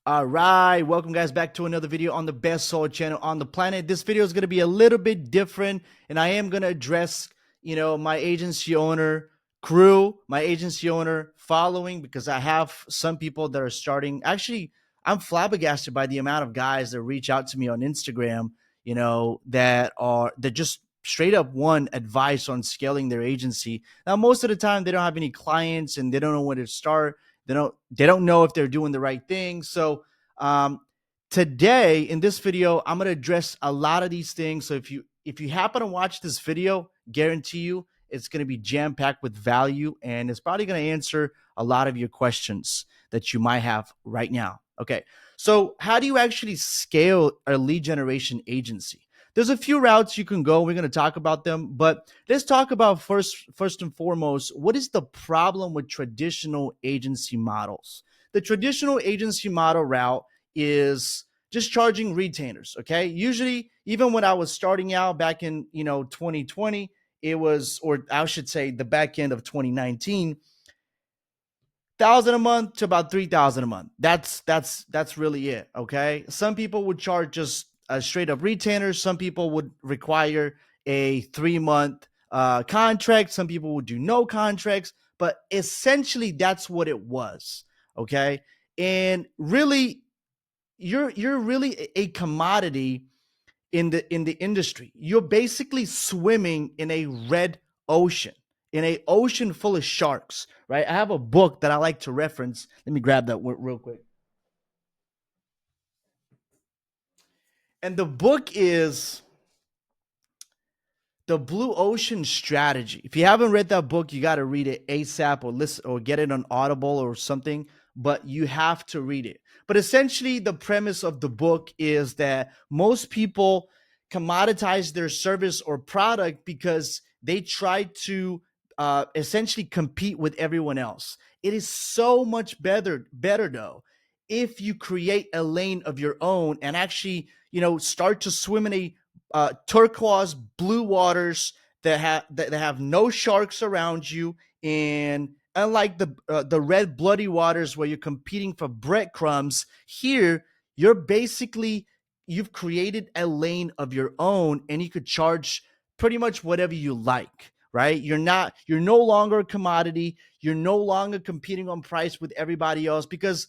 All right, welcome guys back to another video on the best sold channel on the planet. This video is going to be a little bit different, and I am going to address, my agency owner crew, my agency owner following, because I have some people that are starting. Actually, I'm flabbergasted by the amount of guys that reach out to me on Instagram, that just straight up want advice on scaling their agency. Now, most of the time, they don't have any clients and they don't know where to start. They don't know if they're doing the right thing. So um, today in this video, I'm gonna address a lot of these things. So if you happen to watch this video, guarantee you it's gonna be jam packed with value, and it's probably gonna answer a lot of your questions that you might have right now. Okay, so how do you actually scale a lead generation agency? There's a few routes you can go. We're going to talk about them, but let's talk about first and foremost, what is the problem with traditional agency models? The traditional agency model route is just charging retainers. Okay, usually, even when I was starting out back in 2020, it was, or I should say, the back end of 2019, 1,000 a month to about 3,000 a month. That's really it. Okay, some people would charge just a straight up retainer. Some people would require a 3 month contract. Some people would do no contracts, but essentially that's what it was. Okay, and really, you're really a commodity in the industry. You're basically swimming in a red ocean, in a ocean full of sharks, right? I have a book that I like to reference. Let me grab that real quick. And the book is The Blue Ocean Strategy. If you haven't read that book, you got to read it ASAP, or listen, or get it on Audible or something, but you have to read it. But essentially, the premise of the book is that most people commoditize their service or product because they try to essentially compete with everyone else. It is so much better though, if you create a lane of your own and actually, start to swim in a turquoise blue waters that have no sharks around you, and unlike the red bloody waters where you're competing for breadcrumbs, here you've created a lane of your own, and you could charge pretty much whatever you like, right? You're no longer a commodity. You're no longer competing on price with everybody else, because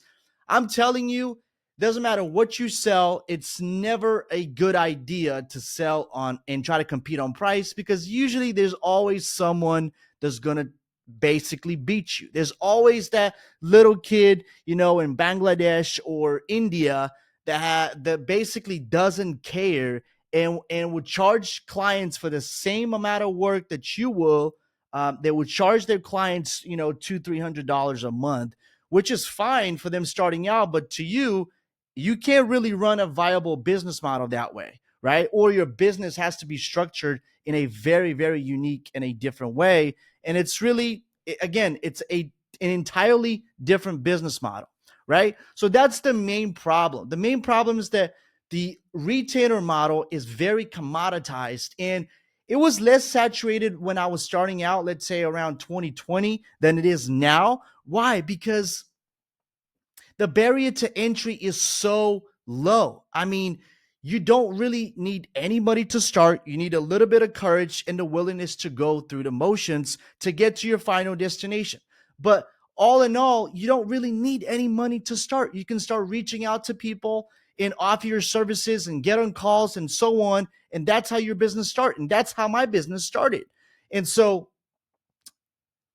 I'm telling you, doesn't matter what you sell, it's never a good idea to sell on and try to compete on price, because usually there's always someone that's going to basically beat you. There's always that little kid, in Bangladesh or India that basically doesn't care, and would charge clients for the same amount of work that you will. They would charge their clients, $200-300 a month, which is fine for them starting out, but to you, you can't really run a viable business model that way, right? Or your business has to be structured in a very, very unique and a different way. And it's really, again, it's an entirely different business model, right? So that's the main problem. The main problem is that the retainer model is very commoditized, and it was less saturated when I was starting out, let's say around 2020, than it is now. Why? Because the barrier to entry is so low. I mean, you don't really need anybody to start. You need a little bit of courage and the willingness to go through the motions to get to your final destination. But all in all, you don't really need any money to start. You can start reaching out to people and offer your services and get on calls and so on. And that's how your business started. And that's how my business started. And so,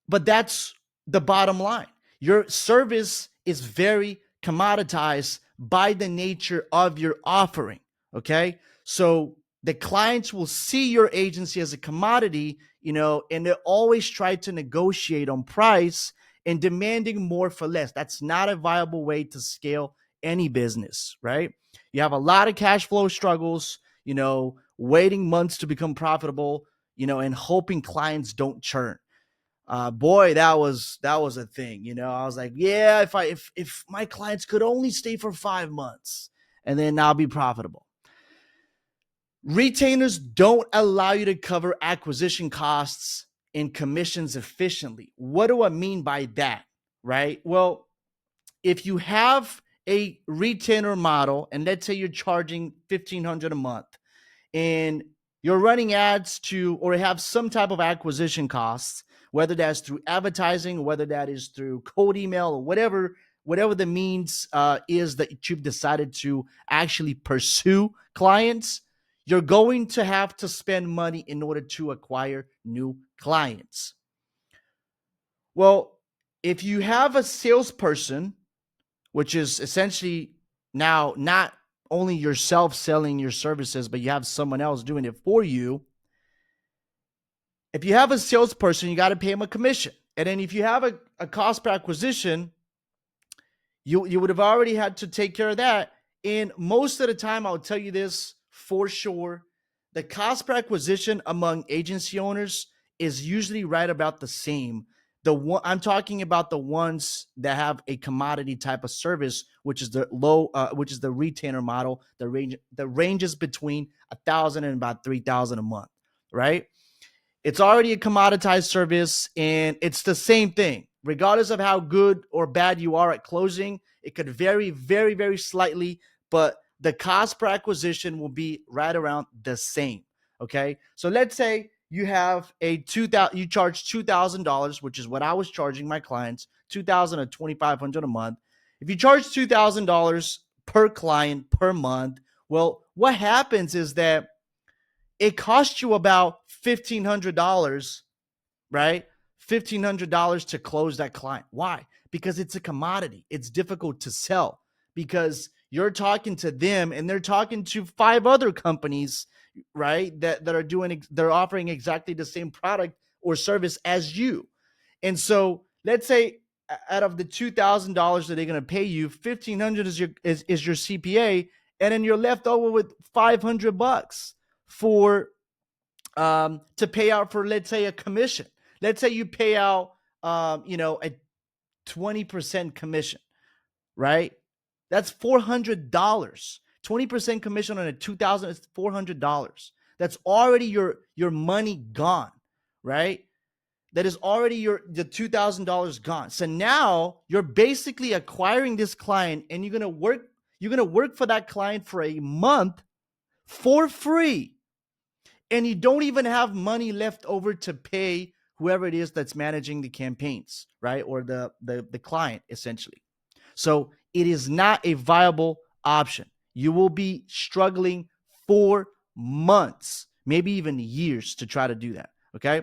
but that's the bottom line. Your service is very commoditized by the nature of your offering. Okay. So the clients will see your agency as a commodity, and they always try to negotiate on price and demanding more for less. That's not a viable way to scale any business, right? You have a lot of cash flow struggles, waiting months to become profitable, and hoping clients don't churn. Boy, that was a thing. I was like, yeah, if my clients could only stay for 5 months, and then I'll be profitable. Retainers don't allow you to cover acquisition costs and commissions efficiently. What do I mean by that? Right? Well, if you have a retainer model, and let's say you're charging $1,500 a month, and you're running ads to or have some type of acquisition costs, whether that's through advertising, whether that is through cold email, or whatever the means is that you've decided to actually pursue clients, you're going to have to spend money in order to acquire new clients. Well, if you have a salesperson, which is essentially now not only yourself selling your services, but you have someone else doing it for you. If you have a salesperson, you got to pay him a commission. And then if you have a cost per acquisition, you would have already had to take care of that. And most of the time, I'll tell you this for sure, the cost per acquisition among agency owners is usually right about the same. I'm talking about the ones that have a commodity type of service, which is which is the retainer model. The ranges between 1,000 and about 3,000 a month, right? It's already a commoditized service, and it's the same thing. Regardless of how good or bad you are at closing, it could vary very, very slightly, but the cost per acquisition will be right around the same. Okay, so let's say you have you charge $2,000, which is what I was charging my clients, $2,000 or $2,500 a month. If you charge $2,000 per client per month, well, what happens is that it costs you about $1,500, right? $1,500 to close that client. Why? Because it's a commodity. It's difficult to sell because you're talking to them and they're talking to 5 other companies, right? They're offering exactly the same product or service as you. And so let's say out of the $2,000 that they're going to pay you, $1,500 is your CPA, and then you're left over with $500 for to pay out for, let's say, a commission. Let's say you pay out a 20% commission, right? That's $400. 20% commission on a $2,000 is $400. That's already your money gone, right? That is already the $2,000 gone. So now you're basically acquiring this client, and you're gonna work for that client for a month for free. And you don't even have money left over to pay whoever it is that's managing the campaigns, right? Or the client, essentially. So it is not a viable option. You will be struggling for months, maybe even years to try to do that, okay?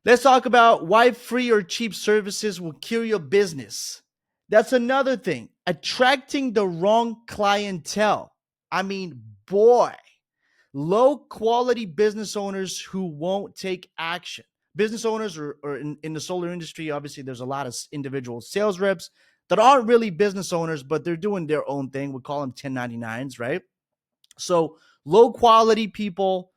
Let's talk about why free or cheap services will kill your business. That's another thing. Attracting the wrong clientele. I mean, boy, low quality business owners who won't take action. Business owners or in the solar industry, obviously, there's a lot of individual sales reps that aren't really business owners, but they're doing their own thing. We call them 1099s, right? So low quality people,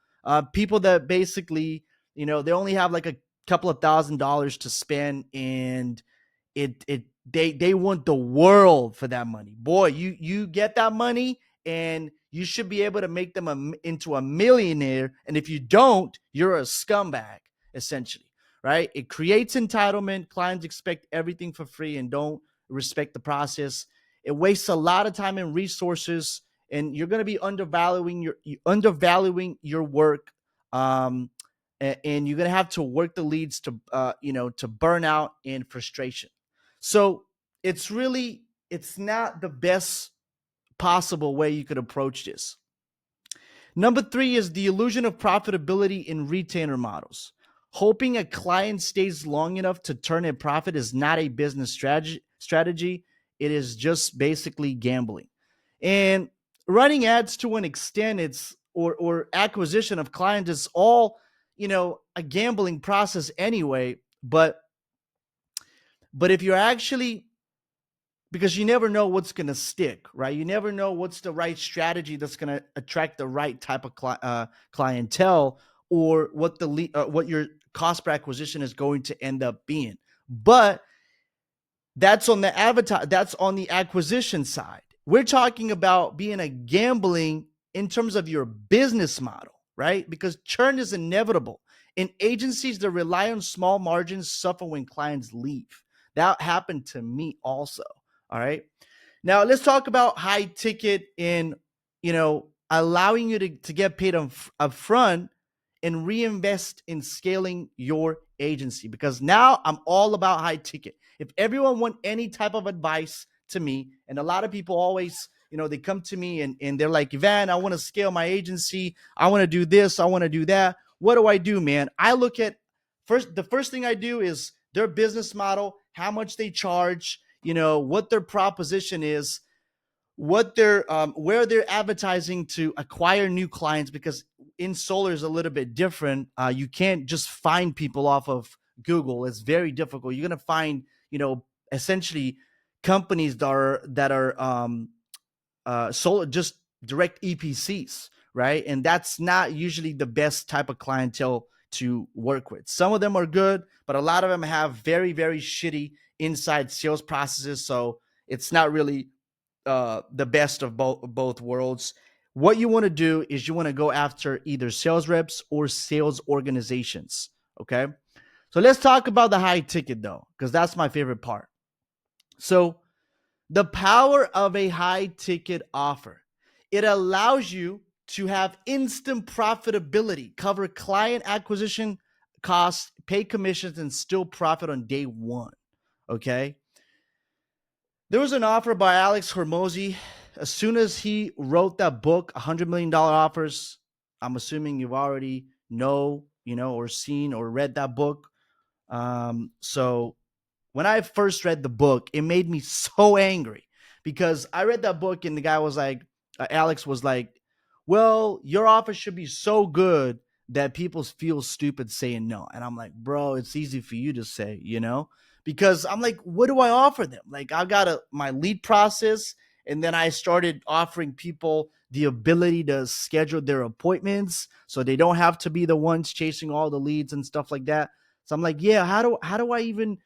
people that basically, they only have like a couple of $1,000s to spend, and they want the world for that money. Boy, you get that money, and you should be able to make them into a millionaire. And if you don't, you're a scumbag, essentially, right? It creates entitlement. Clients expect everything for free and don't respect the process. It wastes a lot of time and resources, and you're going to be undervaluing your work. And you're going to have to work the leads to burnout and frustration. So it's not the best possible way you could approach this. Number 3 is the illusion of profitability in retainer models. Hoping a client stays long enough to turn a profit is not a business strategy. It is just basically gambling. And running ads, to an extent, it's or acquisition of clients is all, a gambling process anyway. But if you're actually, because you never know what's going to stick, right? You never know what's the right strategy that's going to attract the right type of clientele, or what your cost per acquisition is going to end up being. But that's on the acquisition side. We're talking about being a gambling in terms of your business model, right? Because churn is inevitable. In agencies that rely on small margins suffer when clients leave. That happened to me also. All right. Now let's talk about high ticket in, allowing you to get paid up front and reinvest in scaling your agency, because now I'm all about high ticket. If everyone want any type of advice to me, and a lot of people always, they come to me and they're like, Ivan, I want to scale my agency. I want to do this. I want to do that. What do I do, man? I look at the first thing I do is their business model, how much they charge, what their proposition is, what they're where they're advertising to acquire new clients, because in solar is a little bit different. You can't just find people off of Google. It's very difficult. You're gonna find, essentially companies that are solar, just direct EPCs, right? And that's not usually the best type of clientele to work with. Some of them are good, but a lot of them have very, very shitty inside sales processes. So it's not really the best of both worlds. What you want to do is you want to go after either sales reps or sales organizations. Okay. So let's talk about the high ticket though, because that's my favorite part. So the power of a high ticket offer, it allows you to have instant profitability, cover client acquisition costs, pay commissions, and still profit on day one. Okay. There was an offer by Alex Hormozy. As soon as he wrote that book, $100 million offers, I'm assuming you've already or seen or read that book. So when I first read the book, it made me so angry, because I read that book and the guy was like, Alex was like, well, your offer should be so good that people feel stupid saying no. And I'm like, bro, it's easy for you to say, because I'm like, what do I offer them? Like, I've got my lead process, and then I started offering people the ability to schedule their appointments so they don't have to be the ones chasing all the leads and stuff like that. So I'm like, yeah, how do I even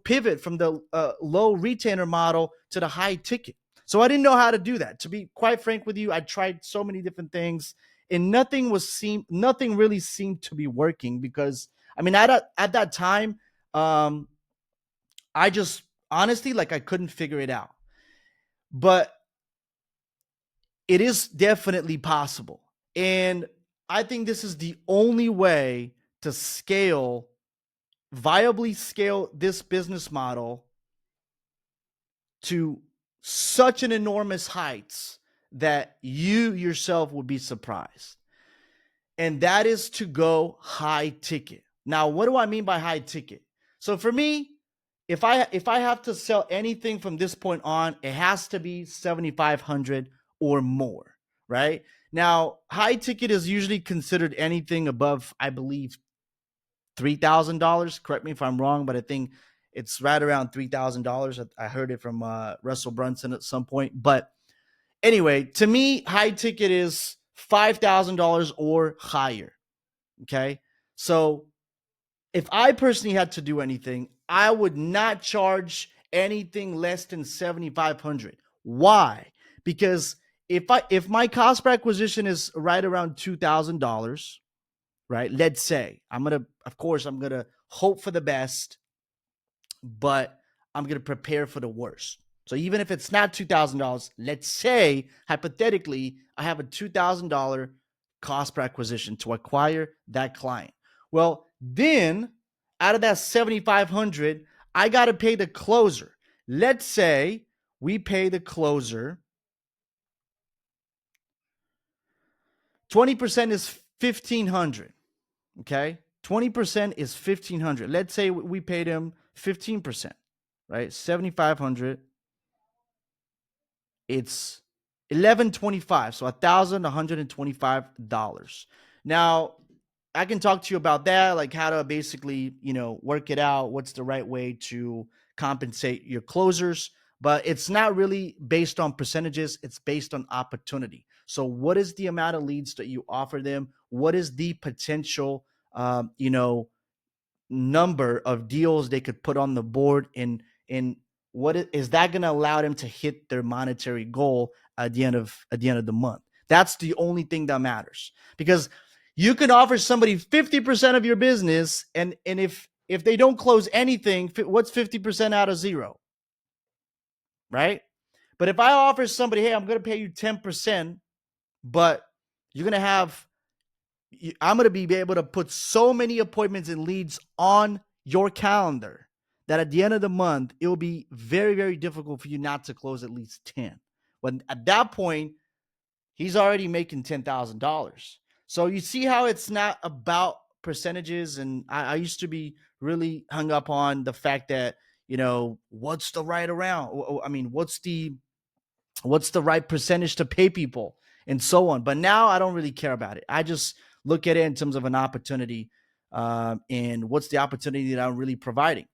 pivot from the low retainer model to the high ticket? So I didn't know how to do that. To be quite frank with you, I tried so many different things, and nothing really seemed to be working, because I mean, at that time, um, I just honestly, like, I couldn't figure it out. But it is definitely possible. And I think this is the only way to viably scale this business model to such an enormous heights that you yourself would be surprised. And that is to go high ticket. Now, what do I mean by high ticket? So for me, if I have to sell anything from this point on, it has to be 7,500 or more, right? Now, high ticket is usually considered anything above, I believe, $3,000. Correct me if I'm wrong, but I think it's right around $3,000. I heard it from Russell Brunson at some point. But anyway, to me, high ticket is $5,000 or higher. Okay. So if I personally had to do anything, I would not charge anything less than 7,500. Why? Because if my cost per acquisition is right around $2,000, right? Let's say I'm gonna hope for the best, but I'm gonna prepare for the worst. So even if it's not $2,000, let's say hypothetically I have a $2,000 cost per acquisition to acquire that client. Well, then out of that 7,500, I got to pay the closer. Let's say we pay the closer 20% is 1,500. Okay, 20% is 1,500. Let's say we paid him 15%, right? 7,500. It's 1,125, so $1,125. Now, I can talk to you about that, like how to basically, work it out. What's the right way to compensate your closers? But it's not really based on percentages. It's based on opportunity. So what is the amount of leads that you offer them? What is the potential, number of deals they could put on the board, and what is that going to allow them to hit their monetary goal at the end of the month? That's the only thing that matters, because you can offer somebody 50% of your business, and if they don't close anything, what's 50% out of zero, right? But if I offer somebody, hey, I'm going to pay you 10%, but you're going to have, I'm going to be able to put so many appointments and leads on your calendar that at the end of the month, it will be very, very difficult for you not to close at least 10. When at that point, he's already making $10,000. So you see how it's not about percentages. And I used to be really hung up on the fact that, what's the right around? I mean, what's the right percentage to pay people and so on. But now I don't really care about it. I just look at it in terms of an opportunity, and what's the opportunity that I'm really providing.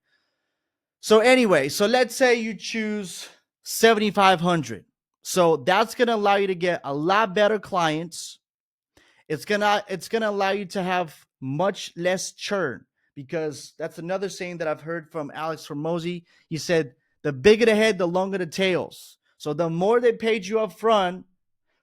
So anyway, so let's say you choose 7,500. So that's going to allow you to get a lot better clients. It's gonna allow you to have much less churn, because that's another saying that I've heard from Alex Hormozi. He said, the bigger the head, the longer the tails. So the more they paid you up front,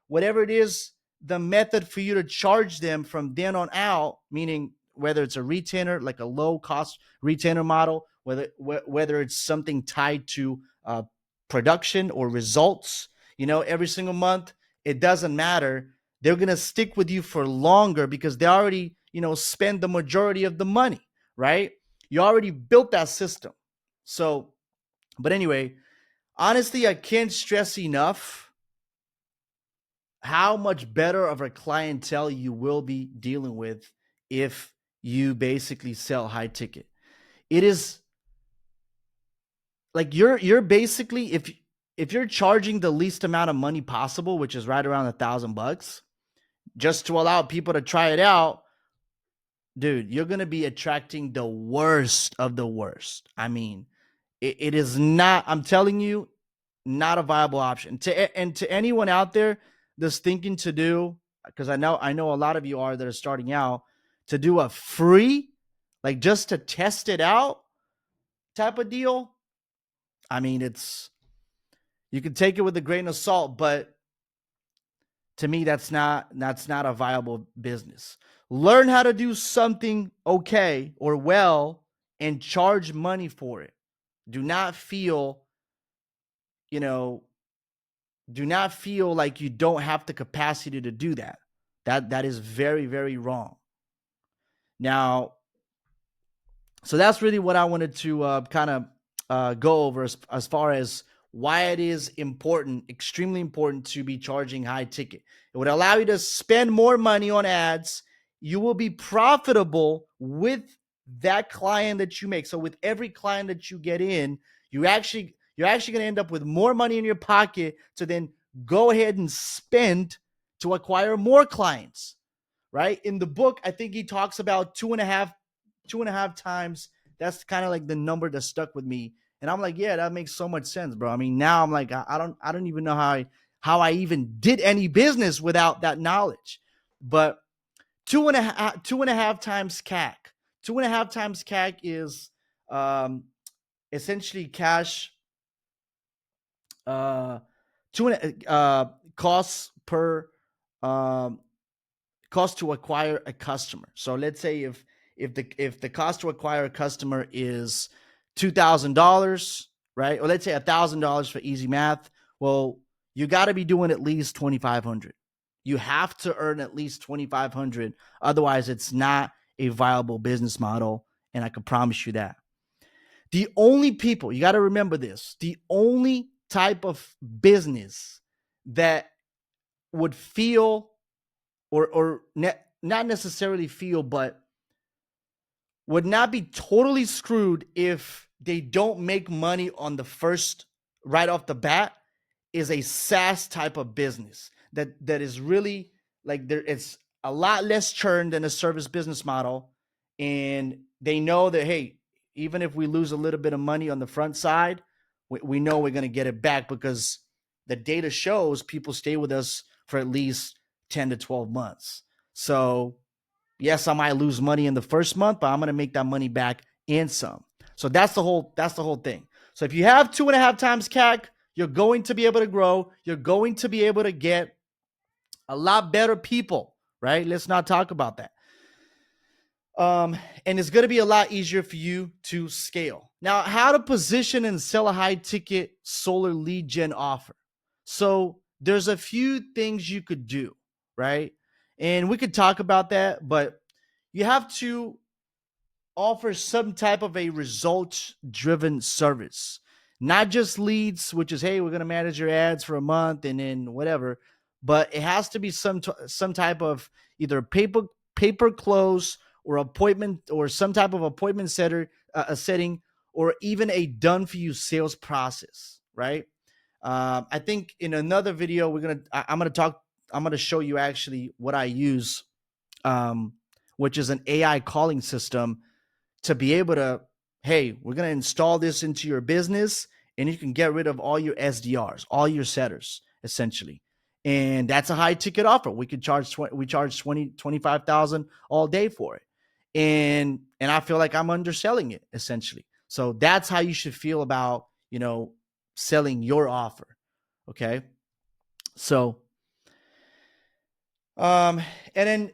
whatever it is, the method for you to charge them from then on out, meaning whether it's a retainer, like a low cost retainer model, whether it's something tied to production or results, every single month, it doesn't matter. They're going to stick with you for longer because they already, spend the majority of the money, right? You already built that system. So, but anyway, honestly, I can't stress enough how much better of a clientele you will be dealing with if you basically sell high ticket. It is like you're basically, if you're charging the least amount of money possible, which is right around $1,000, just to allow people to try it out, dude, you're gonna be attracting the worst of the worst. I mean, it is not. I'm telling you, not a viable option. To anyone out there that's thinking to do, because I know a lot of you are that are starting out, to do a free, like just to test it out type of deal. I mean, you can take it with a grain of salt, but to me, that's not a viable business. Learn how to do something okay or well and charge money for it. Do not feel, you know, do not feel like you don't have the capacity to do that. That is very, very wrong. Now, so that's really what I wanted to kind of go over as far as why it is important, extremely important, to be charging high ticket. It would allow you to spend more money on ads. You will be profitable with that client that you make. So with every client that you get in, you're actually going to end up with more money in your pocket to then go ahead and spend to acquire more clients, right? In the book, I think he talks about two and a half times. That's kind of like the number that stuck with me. And I'm like, yeah, that makes so much sense, bro. I mean, now I'm like, I don't even know how I even did any business without that knowledge. But two and a half times CAC. 2.5 times CAC is essentially cash, costs per cost to acquire a customer. So let's say if the cost to acquire a customer is $2,000, right? Or let's say $1,000 for easy math. Well, you got to be doing at least 2,500. You have to earn at least 2,500. Otherwise, it's not a viable business model, and I can promise you that. The only people, you got to remember this, the only type of business that would feel or not necessarily feel, but would not be totally screwed if they don't make money on the first, right off the bat, is a SaaS type of business that is really like, it's a lot less churn than a service business model. And they know that, hey, even if we lose a little bit of money on the front side, we know we're going to get it back, because the data shows people stay with us for at least 10 to 12 months. So yes, I might lose money in the first month, but I'm going to make that money back and some. So that's the whole thing. So if you have 2.5 times CAC, you're going to be able to grow. You're going to be able to get a lot better people, right? Let's not talk about that. And it's going to be a lot easier for you to scale. Now, how to position and sell a high ticket solar lead gen offer. So there's a few things you could do, right? And we could talk about that, but you have to offer some type of a results driven service, not just leads, which is, hey, we're going to manage your ads for a month and then whatever, but it has to be some type of either paper close or appointment or some type of appointment setter a setting, or even a done for you sales process, right? I think in another video I'm gonna talk, I'm gonna show you actually what I use, um, which is an AI calling system to be able to, hey, we're going to install this into your business and you can get rid of all your SDRs, all your setters, essentially. And that's a high ticket offer. We could charge, we charge 25,000 all day for it. And I feel like I'm underselling it, essentially. So that's how you should feel about, selling your offer. Okay. So, and then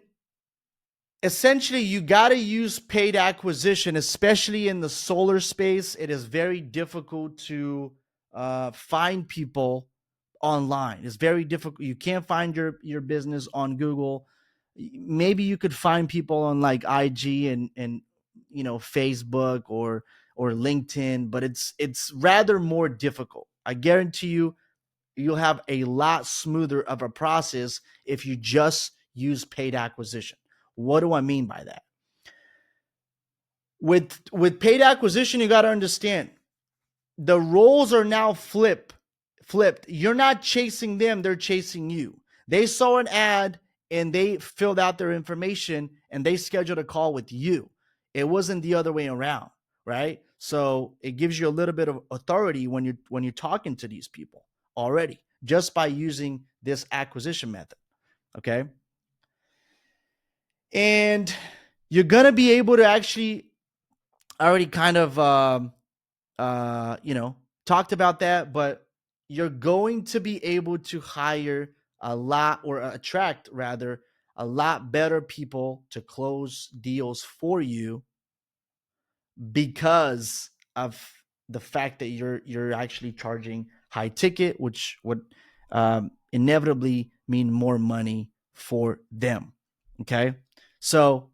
essentially you got to use paid acquisition, especially in the solar space. It is very difficult to find people online. It's very difficult. You can't find your business on Google. Maybe you could find people on like IG and Facebook or LinkedIn, but it's rather more difficult. I guarantee you, you'll have a lot smoother of a process if you just use paid acquisition. What do I mean by that? With paid acquisition, you got to understand the roles are now flipped. You're not chasing them, they're chasing you. They saw an ad and they filled out their information and they scheduled a call with you. It wasn't the other way around, right? So it gives you a little bit of authority when you're talking to these people already, just by using this acquisition method. Okay. And you're gonna be able to actually, I already kind of talked about that, but you're going to be able to hire a lot, or attract rather, a lot better people to close deals for you because of the fact that you're actually charging high ticket, which would inevitably mean more money for them. Okay. So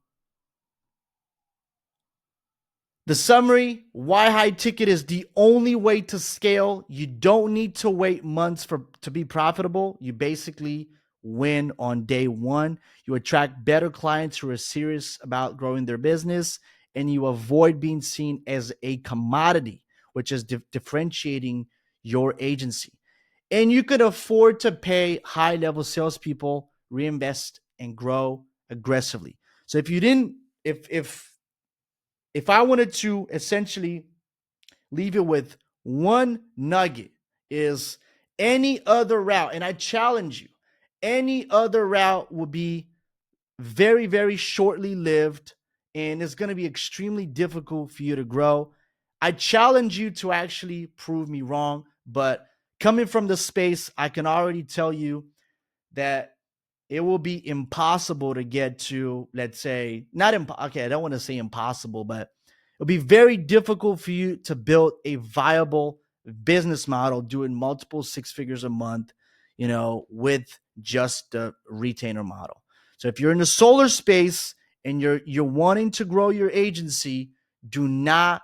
the summary: why high ticket is the only way to scale. You don't need to wait months to be profitable. You basically win on day one. You attract better clients who are serious about growing their business, and you avoid being seen as a commodity, which is differentiating your agency. And you could afford to pay high level salespeople, reinvest, and grow aggressively. So if you didn't, if I wanted to essentially leave you with one nugget, is any other route, and I challenge you, any other route will be very, very shortly lived, and it's going to be extremely difficult for you to grow. I challenge you to actually prove me wrong, but coming from the space, I can already tell you that it will be impossible to get to, let's say, not okay, I don't want to say impossible, but it'll be very difficult for you to build a viable business model doing multiple six figures a month, with just the retainer model. So if you're in the solar space and you're wanting to grow your agency, do not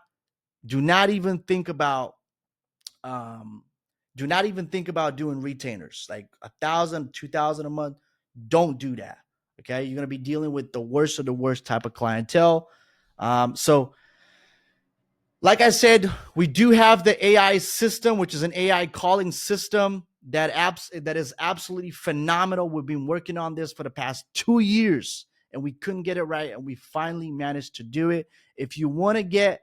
even think about um, doing retainers like 1,000, 2,000 a month. Don't do that. Okay, you're going to be dealing with the worst of the worst type of clientele. So, like I said, we do have the AI system, which is an AI calling system that is absolutely phenomenal. We've been working on this for the past 2 years, and we couldn't get it right, and we finally managed to do it. If you want to get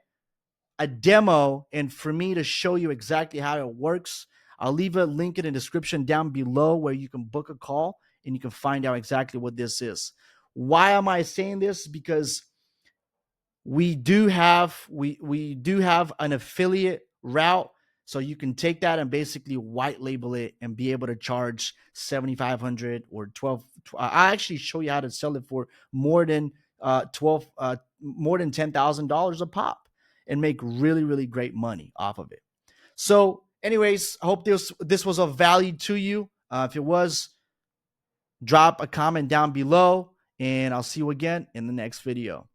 a demo and for me to show you exactly how it works, I'll leave a link in the description down below where you can book a call and you can find out exactly what this is. Why am I saying this? Because we do have an affiliate route, so you can take that and basically white label it and be able to charge 7,500 or 12. I actually show you how to sell it for more than more than $10,000 a pop and make really, really great money off of it. So Anyways, I hope this was of value to you. If it was, drop a comment down below, and I'll see you again in the next video.